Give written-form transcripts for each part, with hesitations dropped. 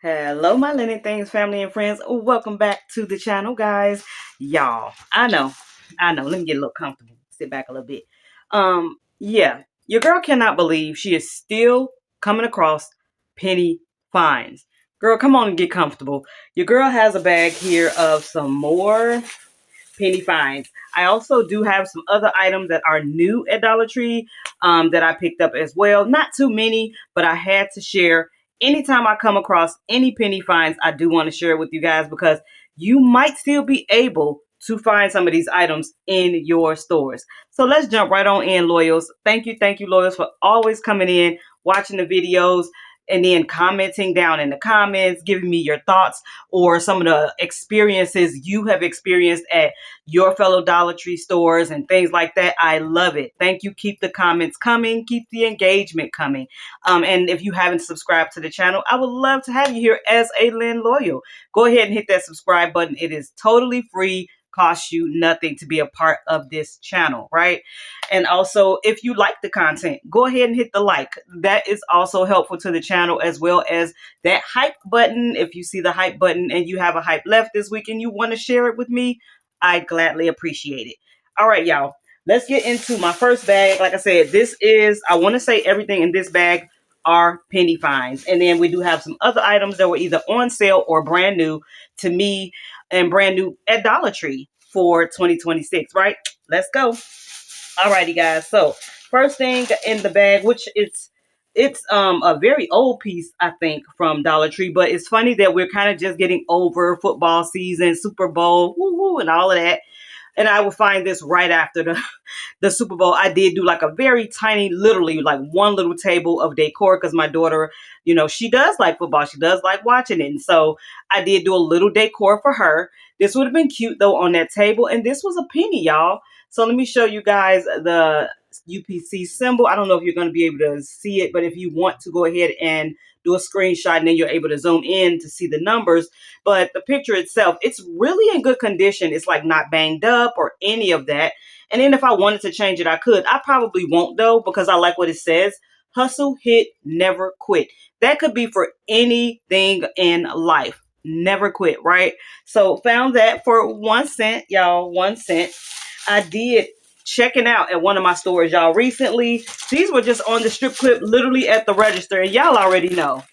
Hello, my Linen Things family and friends. Welcome back to the channel, guys. Y'all, I know. Let me get a little comfortable. Sit back a little bit. Yeah, your girl cannot believe she is still coming across penny finds. Girl, come on and get comfortable. Your girl has a bag here of some more penny finds. I also do have some other items that are new at Dollar Tree that I picked up as well. Not too many, but I had to share. Anytime I come across any penny finds, I do want to share it with you guys because you might still be able to find some of these items in your stores. So let's jump right on in, loyals. Thank you, loyals, for always coming in, watching the videos, and then commenting down in the comments, giving me your thoughts or some of the experiences you have experienced at your fellow Dollar Tree stores and things like that. I love it. Thank you. Keep the comments coming. Keep the engagement coming. And if you haven't subscribed to the channel, I would love to have you here as a Lynn Loyal. Go ahead and hit that subscribe button. It is totally free. Costs you nothing to be a part of this channel, right? And also, if you like the content, go ahead and hit the like. That is also helpful to the channel, as well as that hype button. If you see the hype button and you have a hype left this week and you want to share it with me, I gladly appreciate it. All right, y'all. Let's get into my first bag. Like I said, I want to say everything in this bag are penny finds. And then we do have some other items that were either on sale or brand new to me and brand new at Dollar Tree for 2026, right? Let's go. Alrighty, guys. So first thing in the bag, which it's a very old piece, I think, from Dollar Tree, but it's funny that we're kind of just getting over football season, Super Bowl, woo woo, and all of that. And I will find this right after the Super Bowl. I did do like a very tiny, literally like one little table of decor because my daughter, she does like football. She does like watching it. And so I did do a little decor for her. This would have been cute though on that table. And this was a penny, y'all. So let me show you guys the UPC symbol. I don't know if you're going to be able to see it, but if you want to go ahead and do a screenshot and then you're able to zoom in to see the numbers. But the picture itself, it's really in good condition. It's like not banged up or any of that. And then if I wanted to change it, I could. I probably won't though, because I like what it says. Hustle, hit, never quit. That could be for anything in life. Never quit, right? So found that for 1 cent, y'all, 1 cent. I did checking out at one of my stores, y'all, recently. These were just on the strip clip, literally at the register. And y'all already know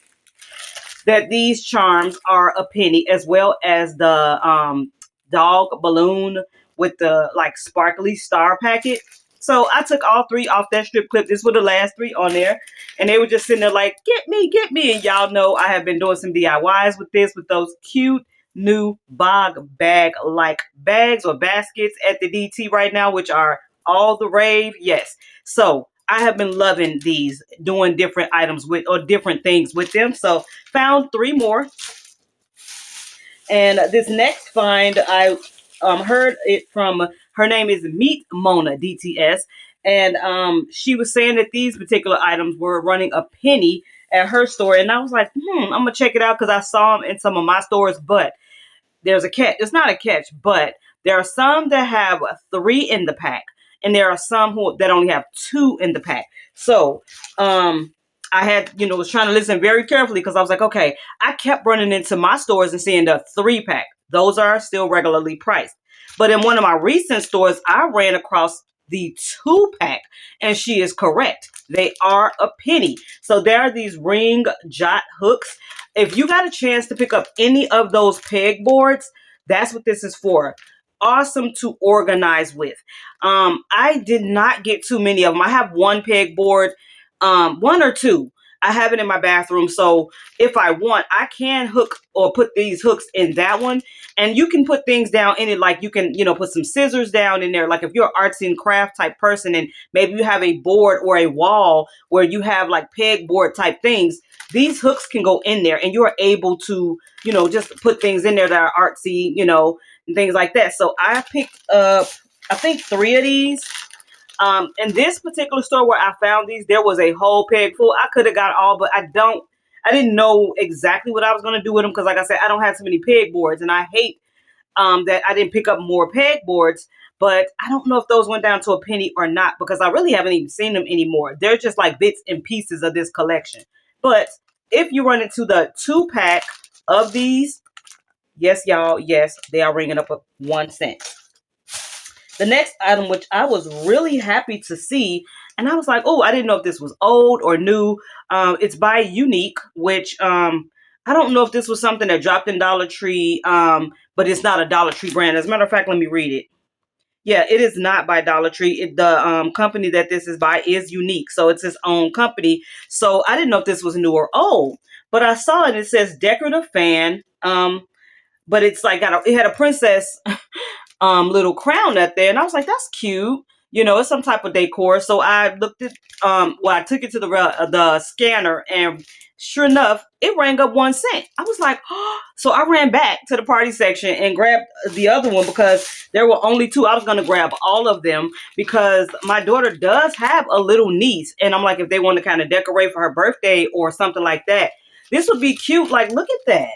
that these charms are a penny, as well as the dog balloon with the like sparkly star packet. So I took all three off that strip clip. This were the last three on there. And they were just sitting there like, get me, get me. And y'all know I have been doing some DIYs with this, with those cute new bog bag like bags or baskets at the DT right now, which are all the rave. Yes. So I have been loving these, doing different items with or different things with them. So found three more. And this next find, I heard it from, her name is Meet Mona DTS. And she was saying that these particular items were running a penny at her store. And I was like, I'm going to check it out because I saw them in some of my stores. But there's a catch. It's not a catch, but there are some that have three in the pack. And there are some that only have two in the pack. So, I had, was trying to listen very carefully because I was like, okay, I kept running into my stores and seeing the 3-pack. Those are still regularly priced. But in one of my recent stores, I ran across the 2-pack, and she is correct. They are a penny. So there are these ring jot hooks. If you got a chance to pick up any of those pegboards, that's what this is for. Awesome to organize with. I did not get too many of them. I have one pegboard, one or two. I have it in my bathroom. So if I want, I can hook or put these hooks in that one. And you can put things down in it. Like you can, put some scissors down in there. Like if you're an artsy and craft type person and maybe you have a board or a wall where you have like pegboard type things, these hooks can go in there and you're able to, just put things in there that are artsy, and things like that. So I picked up, I think 3 of these. In this particular store where I found these, there was a whole peg full. I could have got all, but I didn't know exactly what I was going to do with them. Cause like I said, I don't have so many pegboards and I hate, that I didn't pick up more pegboards, but I don't know if those went down to a penny or not, because I really haven't even seen them anymore. They're just like bits and pieces of this collection, but if you run into the 2-pack of these, yes, y'all, yes, they are ringing up a 1 cent. The next item, which I was really happy to see, and I was like, oh, I didn't know if this was old or new. It's by Unique, which I don't know if this was something that dropped in Dollar Tree, but it's not a Dollar Tree brand. As a matter of fact, let me read it. Yeah, it is not by Dollar Tree. The company that this is by is Unique, so it's its own company. So I didn't know if this was new or old, but I saw it. It says decorative fan. But it's like it had a princess little crown up there, and I was like, that's cute. You know, it's some type of decor. So I looked at I took it to the scanner, and sure enough, it rang up 1 cent. I was like, oh. So I ran back to the party section and grabbed the other one because there were only 2. I was going to grab all of them because my daughter does have a little niece, and I'm like, if they want to kind of decorate for her birthday or something like that, this would be cute. Like, look at that.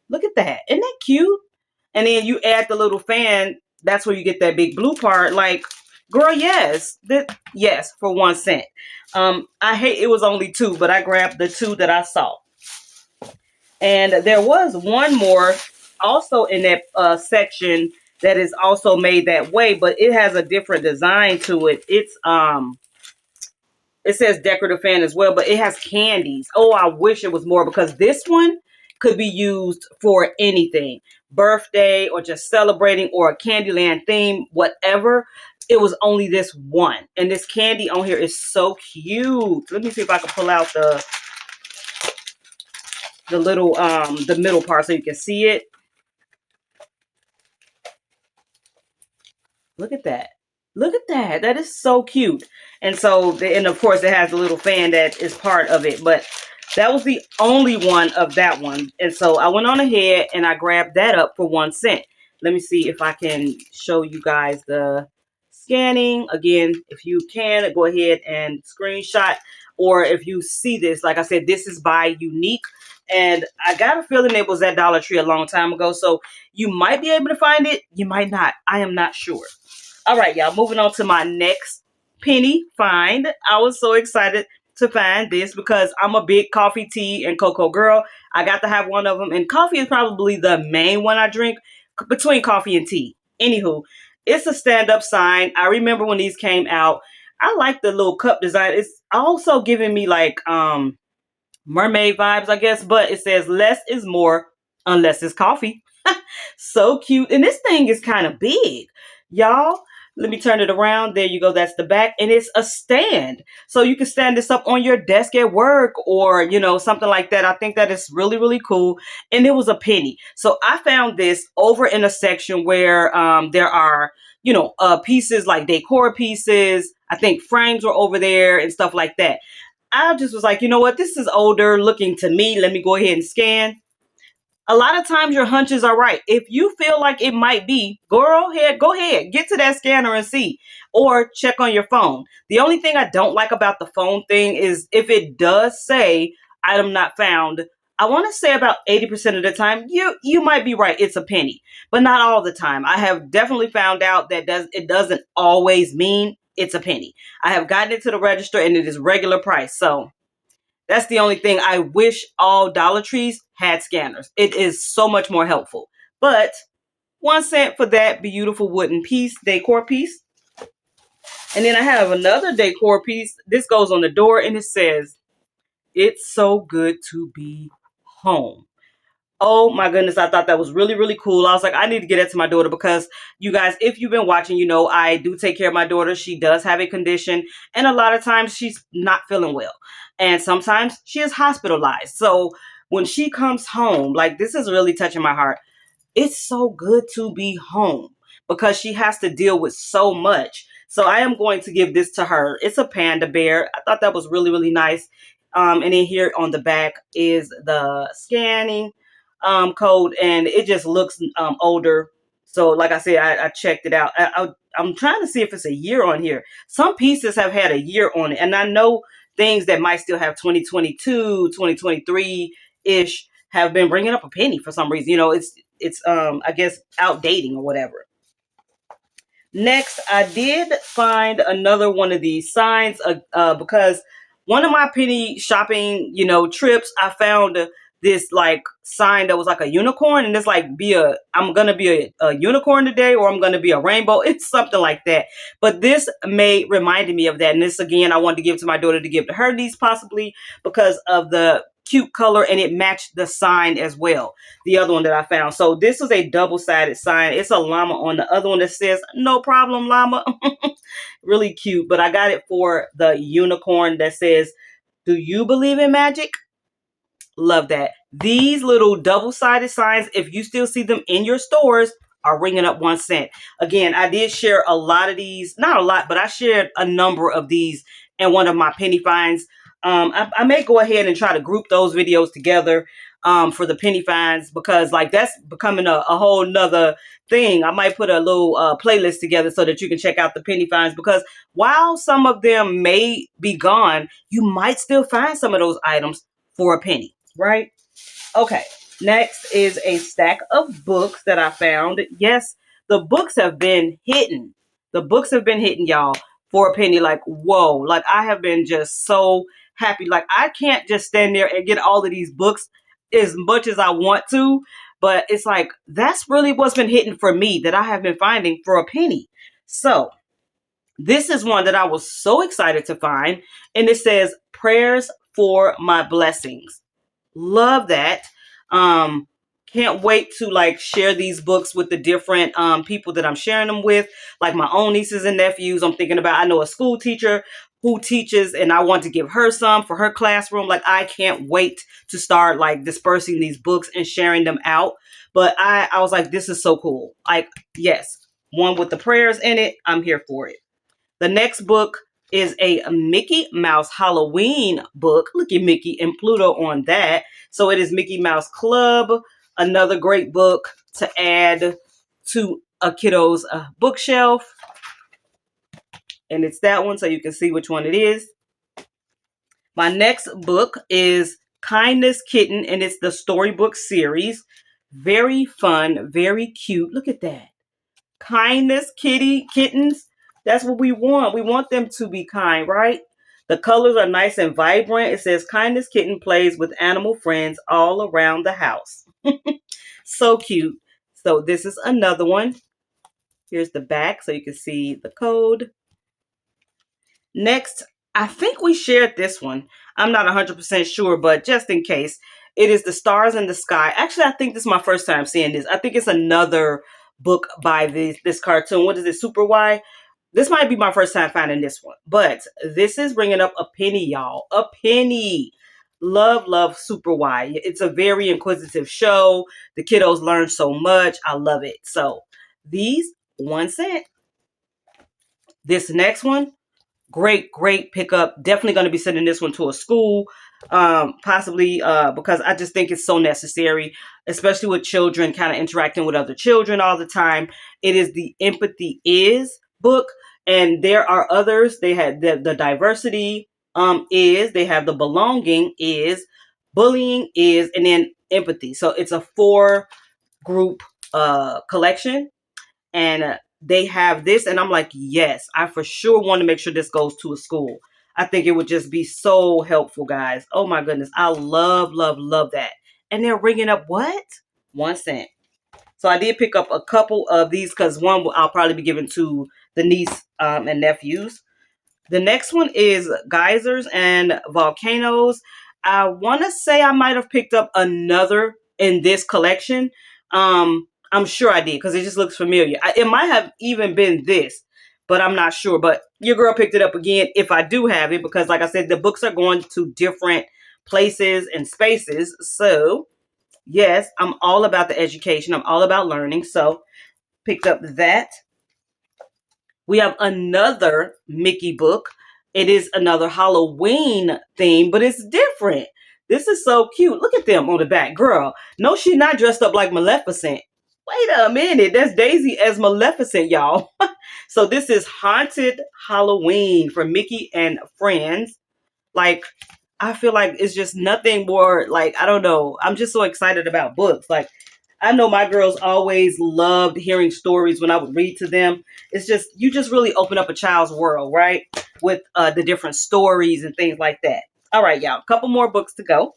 Look at that. Isn't that cute? And then you add the little fan. That's where you get that big blue part. Like, girl, yes. Yes, for 1 cent. I hate it was only 2, but I grabbed the 2 that I saw. And there was one more also in that section that is also made that way, but it has a different design to it. It says decorative fan as well, but it has candies. Oh, I wish it was more because this one could be used for anything. Birthday or just celebrating or a Candyland theme, whatever. It was only this one. And this candy on here is so cute. Let me see if I can pull out the little the middle part so you can see it. Look at that. Look at that. That is so cute. And so, and of course, it has the little fan that is part of it. But that was the only one of that one. And so I went on ahead and I grabbed that up for 1 cent. Let me see if I can show you guys the scanning. Again, if you can, go ahead and screenshot. Or if you see this, like I said, this is by Unique. And I got a feeling it was at Dollar Tree a long time ago. So you might be able to find it. You might not. I am not sure. All right, y'all, moving on to my next penny find. I was so excited to find this because I'm a big coffee, tea, and cocoa girl. I got to have one of them, and coffee is probably the main one I drink between coffee and tea. Anywho, it's a stand-up sign. I remember when these came out. I like the little cup design. It's also giving me like mermaid vibes, I guess, but it says less is more unless it's coffee. So cute. And this thing is kind of big, y'all. Let me turn it around. There you go. That's the back. And it's a stand. So you can stand this up on your desk at work or, you know, something like that. I think that is really, really cool. And it was a penny. So I found this over in a section where there are, you know, pieces like decor pieces. I think frames were over there and stuff like that. I just was like, you know what? This is older looking to me. Let me go ahead and scan. A lot of times your hunches are right. If you feel like it might be, go ahead, get to that scanner and see, or check on your phone. The only thing I don't like about the phone thing is if it does say item not found, I want to say about 80% of the time, you might be right. It's a penny, but not all the time. I have definitely found out that it doesn't always mean it's a penny. I have gotten it to the register and it is regular price. So that's the only thing. I wish all Dollar Trees had scanners. It is so much more helpful. But 1 cent for that beautiful wooden piece, decor piece. And then I have another decor piece. This goes on the door and it says, "It's so good to be home." Oh my goodness, I thought that was really, really cool. I was like, I need to get that to my daughter because you guys, if you've been watching, you know, I do take care of my daughter. She does have a condition and a lot of times she's not feeling well. And sometimes she is hospitalized. So when she comes home, like this is really touching my heart. It's so good to be home because she has to deal with so much. So I am going to give this to her. It's a panda bear. I thought that was really, really nice. And then here on the back is the scanning code, and it just looks older. So like I said, I checked it out. I'm trying to see if it's a year on here. Some pieces have had a year on it, and I know things that might still have 2022, 2023-ish have been bringing up a penny for some reason. You know, it's I guess outdating or whatever. Next, I did find another one of these signs because one of my penny shopping, trips, I found this like sign that was like a unicorn, and it's like I'm gonna be a unicorn today, or I'm gonna be a rainbow. It's something like that. But this reminded me of that, and this again I wanted to give to my daughter to give to her niece possibly because of the cute color, and it matched the sign as well. The other one that I found. So this is a double-sided sign. It's a llama on the other one that says "No problem, llama." Really cute. But I got it for the unicorn that says, "Do you believe in magic?" Love that. These little double-sided signs, if you still see them in your stores, are ringing up 1 cent. Again, I did share a lot of these, not a lot, but I shared a number of these in one of my penny finds. I may go ahead and try to group those videos together for the penny finds, because like that's becoming a whole nother thing. I might put a little playlist together so that you can check out the penny finds, because while some of them may be gone, you might still find some of those items for a penny. Right? Okay. Next is a stack of books that I found. Yes, the books have been hitting. The books have been hitting, y'all, for a penny. Like, whoa. Like, I have been just so happy. Like, I can't just stand there and get all of these books as much as I want to. But it's like, that's really what's been hitting for me, that I have been finding for a penny. So, this is one that I was so excited to find. And it says, "Prayers for My Blessings." Love that. Can't wait to like share these books with the different people that I'm sharing them with, like my own nieces and nephews. I'm thinking about, I know a school teacher who teaches, and I want to give her some for her classroom. Like, I can't wait to start like dispersing these books and sharing them out. But I was like, this is so cool. Like, yes, one with the prayers in it. I'm here for it. The next book is a Mickey Mouse Halloween book. Look at Mickey and Pluto on that. So it is Mickey Mouse Club. Another great book to add to a kiddo's bookshelf. And it's that one, so you can see which one it is. My next book is Kindness Kitten, and it's the storybook series. Very fun, very cute. Look at that. Kindness kittens. That's what we want. We want them to be kind, right? The colors are nice and vibrant. It says Kindness Kitten plays with animal friends all around the house. So cute. So this is another one. Here's the back so you can see the code. Next, I think we shared this one. I'm not 100% sure, but just in case, it is The Stars in the Sky. Actually, I think this is my first time seeing this. I think it's another book by this cartoon. What is it, Super Y? This might be my first time finding this one, but this is bringing up a penny, y'all. A penny. Love, love Super Y. It's a very inquisitive show. The kiddos learn so much. I love it. So these, 1 cent. This next one, great pickup. Definitely going to be sending this one to a school, possibly because I just think it's so necessary, especially with children kind of interacting with other children all the time. It is the Empathy Is book, and there are others. They had the diversity is, they have the belonging is, bullying is, and then empathy. So it's a 4-group collection, and they have this, and I'm like, yes, I for sure want to make sure this goes to a school. I think it would just be so helpful, guys. Oh my goodness, I love that. And they're ringing up what? 1 cent. So I did pick up a couple of these because one I'll probably be giving to the niece and nephews. The next one is Geysers and Volcanoes. I want to say I might have picked up another in this collection. I'm sure I did because it just looks familiar. It might have even been this, but I'm not sure. But your girl picked it up again if I do have it, because like I said, the books are going to different places and spaces. So yes, I'm all about the education. I'm all about learning. So picked up that. We have another Mickey book. It is another Halloween theme, but it's different. This is so cute. Look at them on the back. Girl, no, she's not dressed up like Maleficent. Wait a minute. That's Daisy as Maleficent, y'all. So this is Haunted Halloween for Mickey and Friends. Like, I feel like it's just nothing more, like, I don't know. I'm just so excited about books. Like, I know my girls always loved hearing stories when I would read to them. It's just, you just really open up a child's world, right? with the different stories and things like that. All right, y'all, a couple more books to go.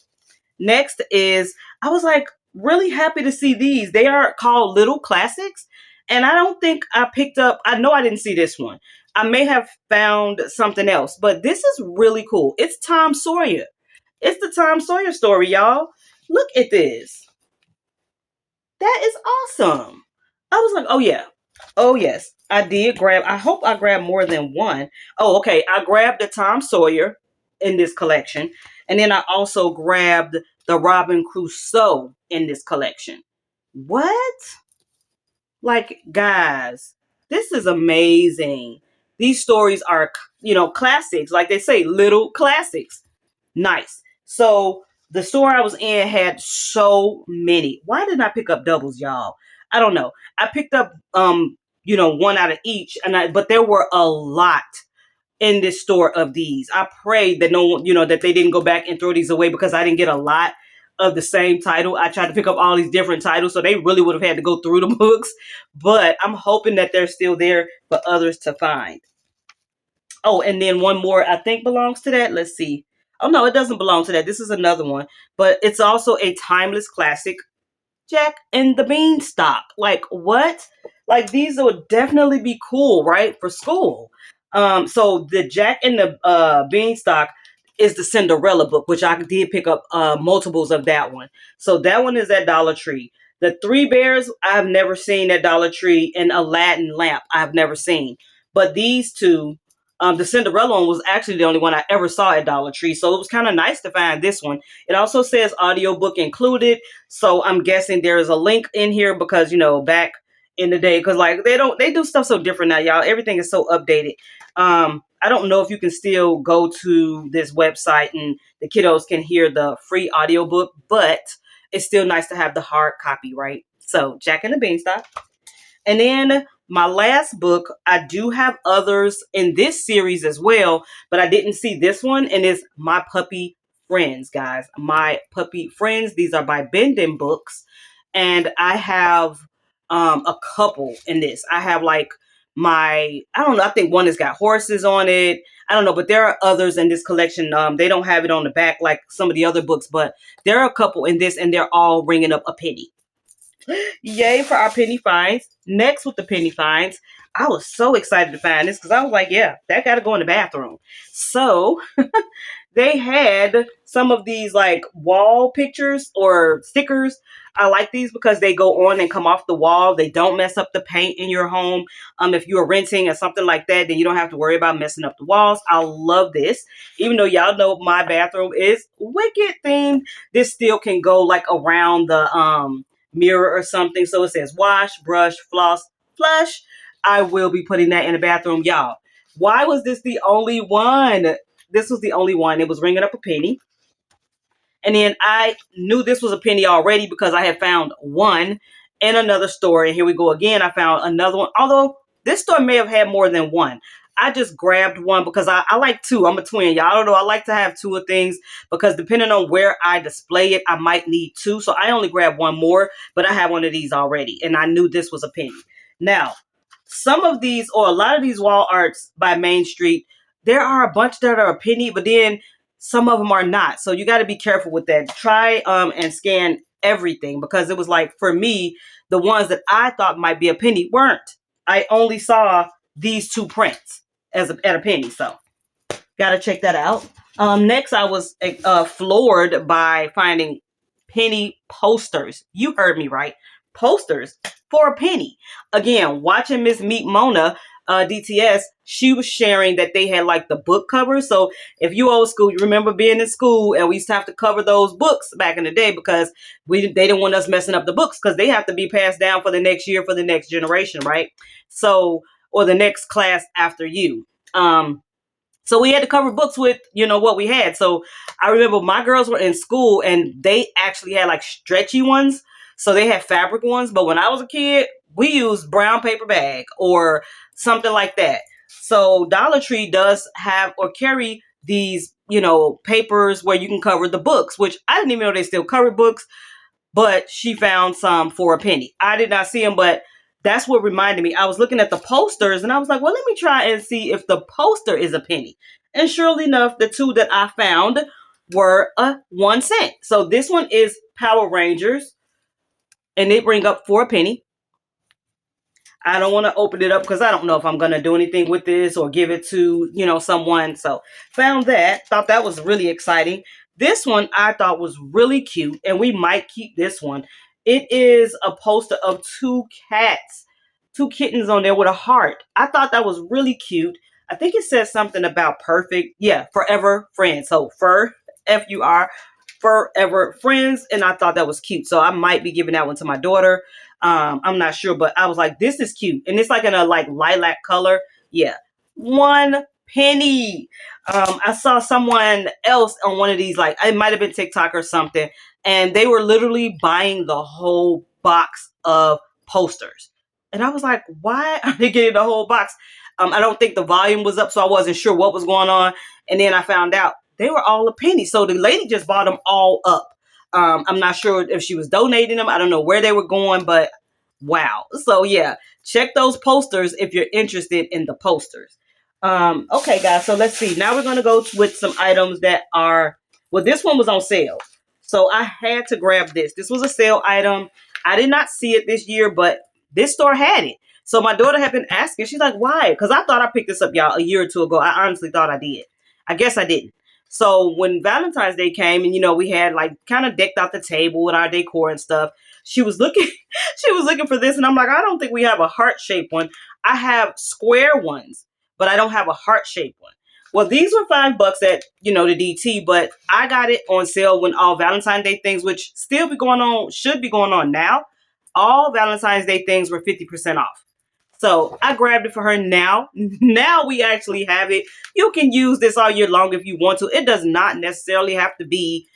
Next is, I was like really happy to see these. They are called Little Classics. And I don't think I picked up, I know I didn't see this one. I may have found something else, but this is really cool. It's Tom Sawyer. It's the Tom Sawyer story, y'all. Look at this. That is awesome. I was like, oh yeah. Oh yes. I did grab, I hope I grabbed more than one. Oh, okay. I grabbed the Tom Sawyer in this collection. And then I also grabbed the Robin Crusoe in this collection. What? Like, guys, this is amazing. These stories are, classics. Like they say, little classics. Nice. So the store I was in had so many. Why didn't I pick up doubles, y'all? I don't know. I picked up one out of each, but there were a lot in this store of these. I prayed that no one, that they didn't go back and throw these away because I didn't get a lot of the same title. I tried to pick up all these different titles, so they really would have had to go through the books. But I'm hoping that they're still there for others to find. Oh, and then one more I think belongs to that. Let's see. Oh, no, it doesn't belong to that. This is another one. But it's also a timeless classic, Jack and the Beanstalk. Like, what? Like, these would definitely be cool, right? For school. So the Jack and the Beanstalk is the Cinderella book, which I did pick up multiples of that one. So that one is at Dollar Tree. The Three Bears, I've never seen at Dollar Tree, and Aladdin Lamp, I've never seen. But these two, the Cinderella one was actually the only one I ever saw at Dollar Tree. So it was kind of nice to find this one. It also says audiobook included. So I'm guessing there is a link in here because, back in the day, because like they do stuff so different now, y'all. Everything is so updated. I don't know if you can still go to this website and the kiddos can hear the free audiobook, but it's still nice to have the hard copy, right? So Jack and the Beanstalk. And then my last book, I do have others in this series as well, but I didn't see this one, and it's My Puppy Friends, guys. My Puppy Friends. These are by Bending Books, and I have a couple in this. I have like I don't know, I think one has got horses on it. I don't know, but there are others in this collection. They don't have it on the back like some of the other books, but there are a couple in this, and they're all ringing up a penny. Yay for our penny finds. Next with the penny finds, I was so excited to find this because I was like, yeah, that got to go in the bathroom. So they had some of these like wall pictures or stickers. I like these because they go on and come off the wall. They don't mess up the paint in your home. If you're renting or something like that, then you don't have to worry about messing up the walls. I love this. Even though y'all know my bathroom is wicked themed, this still can go like around the mirror or something. So it says wash, brush, floss, flush. I will be putting that in the bathroom, y'all. Why was this the only one? This was the only one. It was ringing up a penny. And then I knew this was a penny already because I had found one in another store. And here we go again. I found another one. Although this store may have had more than one. I just grabbed one because I like two. I'm a twin, y'all. I don't know. I like to have two of things because depending on where I display it, I might need two. So I only grabbed one more, but I have one of these already. And I knew this was a penny. Now, some of these or a lot of these wall arts by Main Street, there are a bunch that are a penny, but then some of them are not. So you got to be careful with that. Try and scan everything because it was like, for me, the ones that I thought might be a penny weren't. I only saw these two prints at a penny. So got to check that out. Next, I was floored by finding penny posters. You heard me right. Posters for a penny. Again, watching Miss Meet Mona, DTS, she was sharing that they had like the book covers. So if you old school, you remember being in school and we used to have to cover those books back in the day because they didn't want us messing up the books because they have to be passed down for the next year for the next generation, right? So, or the next class after you. So we had to cover books with, what we had. So I remember my girls were in school and they actually had like stretchy ones. So they had fabric ones. But when I was a kid, we used brown paper bag or something like that. So Dollar Tree does have or carry these, papers where you can cover the books, which I didn't even know they still covered books. But she found some for a penny. I did not see them, but that's what reminded me. I was looking at the posters and I was like, well, let me try and see if the poster is a penny. And surely enough, the two that I found were a 1 cent. So this one is Power Rangers and they bring up for a penny. I don't want to open it up because I don't know if I'm going to do anything with this or give it to, someone. So found that, thought that was really exciting. This one I thought was really cute and we might keep this one. It is a poster of two cats, two kittens on there with a heart. I thought that was really cute. I think it says something about perfect. Yeah, forever friends. So F-U-R, forever friends. And I thought that was cute. So I might be giving that one to my daughter. I'm not sure, but I was like, this is cute. And it's like in a like lilac color. Yeah. 1 penny. I saw someone else on one of these, like it might have been TikTok or something. And they were literally buying the whole box of posters. And I was like, why are they getting the whole box? I don't think the volume was up, so I wasn't sure what was going on. And then I found out they were all a penny. So the lady just bought them all up. I'm not sure if she was donating them. I don't know where they were going, but wow. So yeah, check those posters if you're interested in the posters. Okay, guys. So let's see. Now we're going to go with some items that are, well, this one was on sale. So I had to grab this. This was a sale item. I did not see it this year, but this store had it. So my daughter had been asking. She's like, why? Because I thought I picked this up, y'all, a year or two ago. I honestly thought I did. I guess I didn't. So when Valentine's Day came and, we had like kind of decked out the table with our decor and stuff, she was looking for this. And I'm like, I don't think we have a heart-shaped one. I have square ones, but I don't have a heart-shaped one. Well, these were $5 at, the DT, but I got it on sale when all Valentine's Day things, which still should be going on now. All Valentine's Day things were 50% off. So I grabbed it for her now. Now we actually have it. You can use this all year long if you want to. It does not necessarily have to be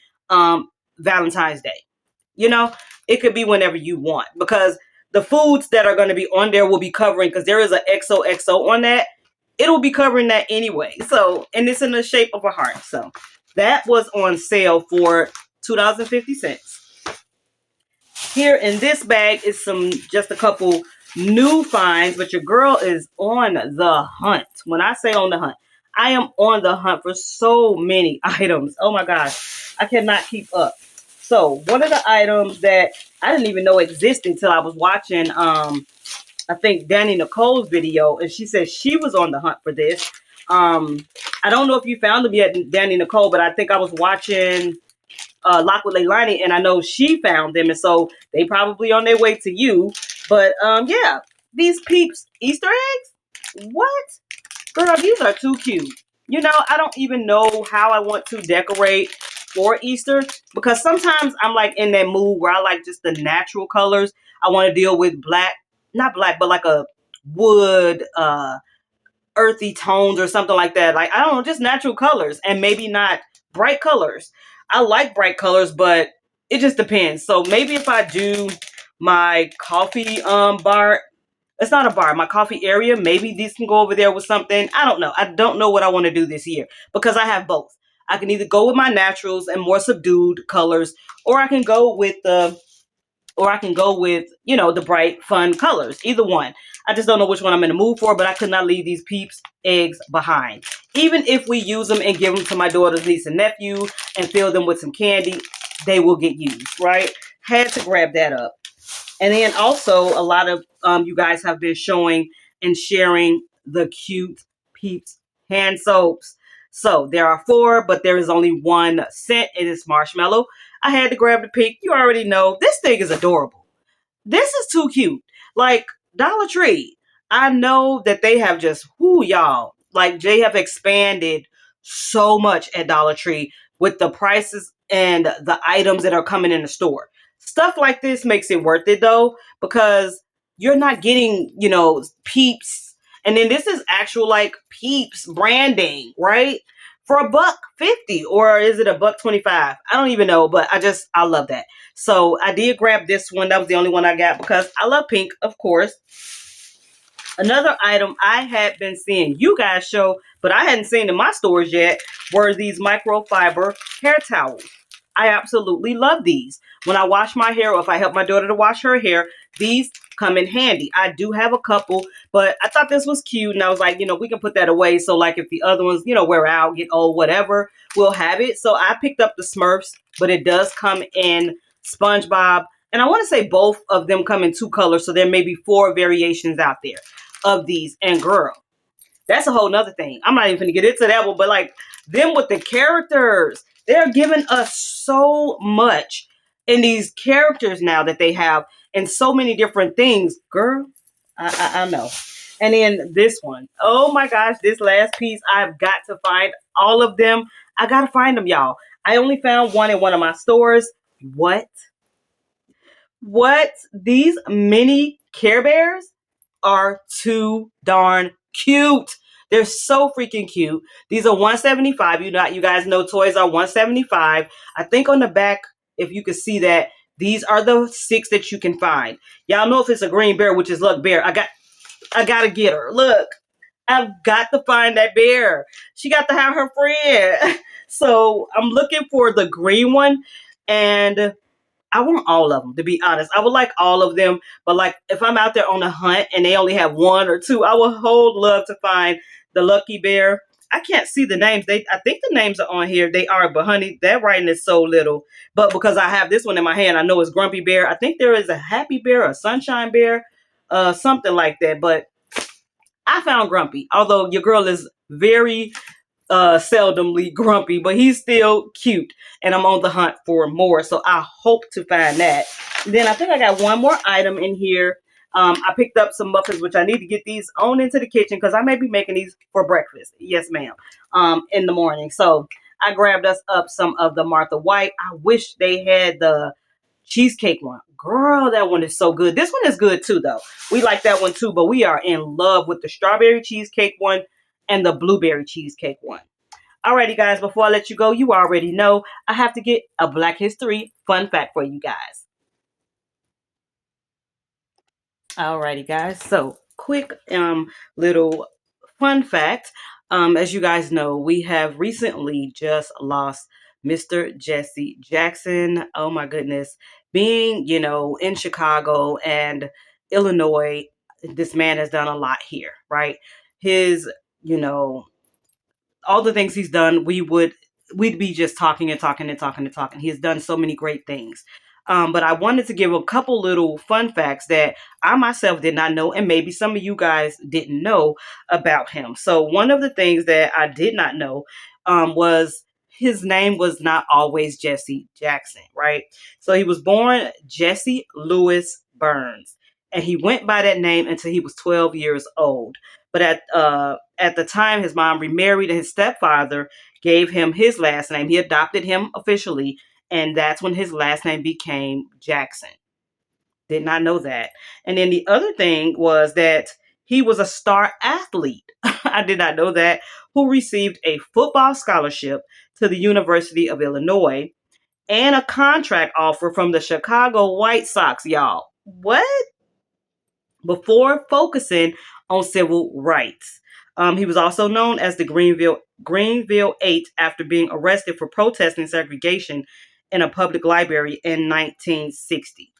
Valentine's Day. It could be whenever you want because the foods that are going to be on there will be covering, because there is an XOXO on that. It'll be covering that anyway. So, and it's in the shape of a heart. So that was on sale for $2.50. Here in this bag is just a couple new finds, but your girl is on the hunt. When I say on the hunt, I am on the hunt for so many items. Oh my gosh, I cannot keep up. So one of the items that I didn't even know existed until I was watching, I think Danny Nicole's video, and she said she was on the hunt for this. I don't know if you found them yet, Danny Nicole, but I think I was watching Lock with Leilani, and I know she found them, and so they probably on their way to you. But yeah, these Peeps Easter eggs, what? Girl, these are too cute. I don't even know how I want to decorate for Easter, because sometimes I'm like in that mood where I like just the natural colors. I want to deal with black, not black, but like a wood, earthy tones or something like that. Like, I don't know, just natural colors and maybe not bright colors. I like bright colors, but it just depends. So maybe if I do my coffee bar, it's not a bar, my coffee area, maybe these can go over there with something. I don't know. I don't know what I want to do this year because I have both. I can either go with my naturals and more subdued colors, or I can go with the the bright, fun colors. Either one. I just don't know which one I'm in the mood for, but I could not leave these Peeps eggs behind. Even if we use them and give them to my daughter's niece and nephew and fill them with some candy, they will get used, right? Had to grab that up. And then also a lot of you guys have been showing and sharing the cute Peeps hand soaps. So there are 4, but there is only 1 scent. It is marshmallow. I had to grab the pink. You already know this thing is adorable. This is too cute. Like Dollar Tree. I know that they have just, y'all. Like they have expanded so much at Dollar Tree with the prices and the items that are coming in the store. Stuff like this makes it worth it though, because you're not getting, Peeps. And then this is actual like Peeps branding, right? For $1.50, or is it $1.25? I don't even know, but I love that. So I did grab this one. That was the only one I got because I love pink, of course. Another item I had been seeing you guys show, but I hadn't seen in my stores yet, were these microfiber hair towels. I absolutely love these. When I wash my hair, or if I help my daughter to wash her hair, these come in handy. I do have a couple, but I thought this was cute, and I was like, we can put that away. So like if the other ones, wear out, get old, whatever, we'll have it. So I picked up the Smurfs, but it does come in SpongeBob. And I want to say both of them come in two colors. So there may be 4 variations out there of these. And girl, that's a whole nother thing. I'm not even going to get into that one, but like them with the characters, they're giving us so much in these characters now that they have and so many different things. Girl, I know. And then this one, oh my gosh, this last piece, I've got to find all of them. I got to find them, y'all. I only found one in one of my stores. What? What? These mini Care Bears are too darn cute. They're so freaking cute. These are $175. You guys know toys are $175. I think on the back, if you can see that, these are the 6 that you can find. Y'all know if it's a green bear, which is Luck Bear, I gotta get her. Look, I've got to find that bear. She got to have her friend. So I'm looking for the green one, and I want all of them, to be honest. I would like all of them, but like if I'm out there on a hunt and they only have 1 or 2, I would love to find the lucky bear. I can't see the names. I think the names are on here. They are, but honey, that writing is so little. But because I have this one in my hand, I know it's Grumpy Bear. I think there is a Happy Bear, a Sunshine Bear, something like that. But I found Grumpy, although your girl is very seldomly grumpy, but he's still cute, and I'm on the hunt for more, so I hope to find that. Then I think I got one more item in here. I picked up some muffins, which I need to get these on into the kitchen because I may be making these for breakfast. Yes, ma'am. In the morning. So I grabbed us up some of the Martha White. I wish they had the cheesecake one. Girl, that one is so good. This one is good too, though. We like that one too, but we are in love with the strawberry cheesecake one and the blueberry cheesecake one. Alrighty, guys, before I let you go, you already know I have to get a Black History fun fact for you guys. Alrighty, guys. So, quick little fun fact. As you guys know, we have recently just lost Mr. Jesse Jackson. Oh my goodness. Being, in Chicago and Illinois, this man has done a lot here, right? His, you know, all the things he's done, we'd be just talking and talking and talking and talking. He has done so many great things. But I wanted to give a couple little fun facts that I myself did not know, and maybe some of you guys didn't know about him. So one of the things that I did not know was his name was not always Jesse Jackson, right? So he was born Jesse Louis Burns, and he went by that name until he was 12 years old. But at the time, his mom remarried, and his stepfather gave him his last name. He adopted him officially, and that's when his last name became Jackson. Did not know that. And then the other thing was that he was a star athlete. I did not know that. Who received a football scholarship to the University of Illinois and a contract offer from the Chicago White Sox, y'all. What? Before focusing on civil rights. He was also known as the Greenville Eight after being arrested for protesting segregation in a public library in 1960.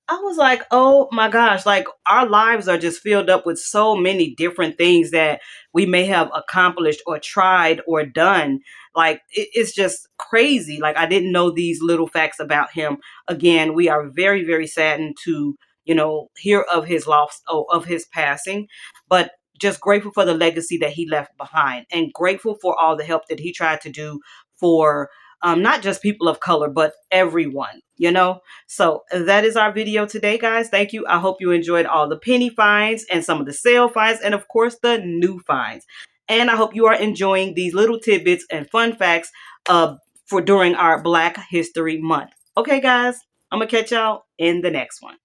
I was like, oh my gosh, like our lives are just filled up with so many different things that we may have accomplished or tried or done. Like it's just crazy. Like I didn't know these little facts about him. Again, we are very, very saddened to, hear of his loss, of his passing, but just grateful for the legacy that he left behind and grateful for all the help that he tried to do for not just people of color, but everyone. So that is our video today, guys. Thank you. I hope you enjoyed all the penny finds and some of the sale finds and, of course, the new finds. And I hope you are enjoying these little tidbits and fun facts for during our Black History Month. Okay, guys, I'm going to catch y'all in the next one.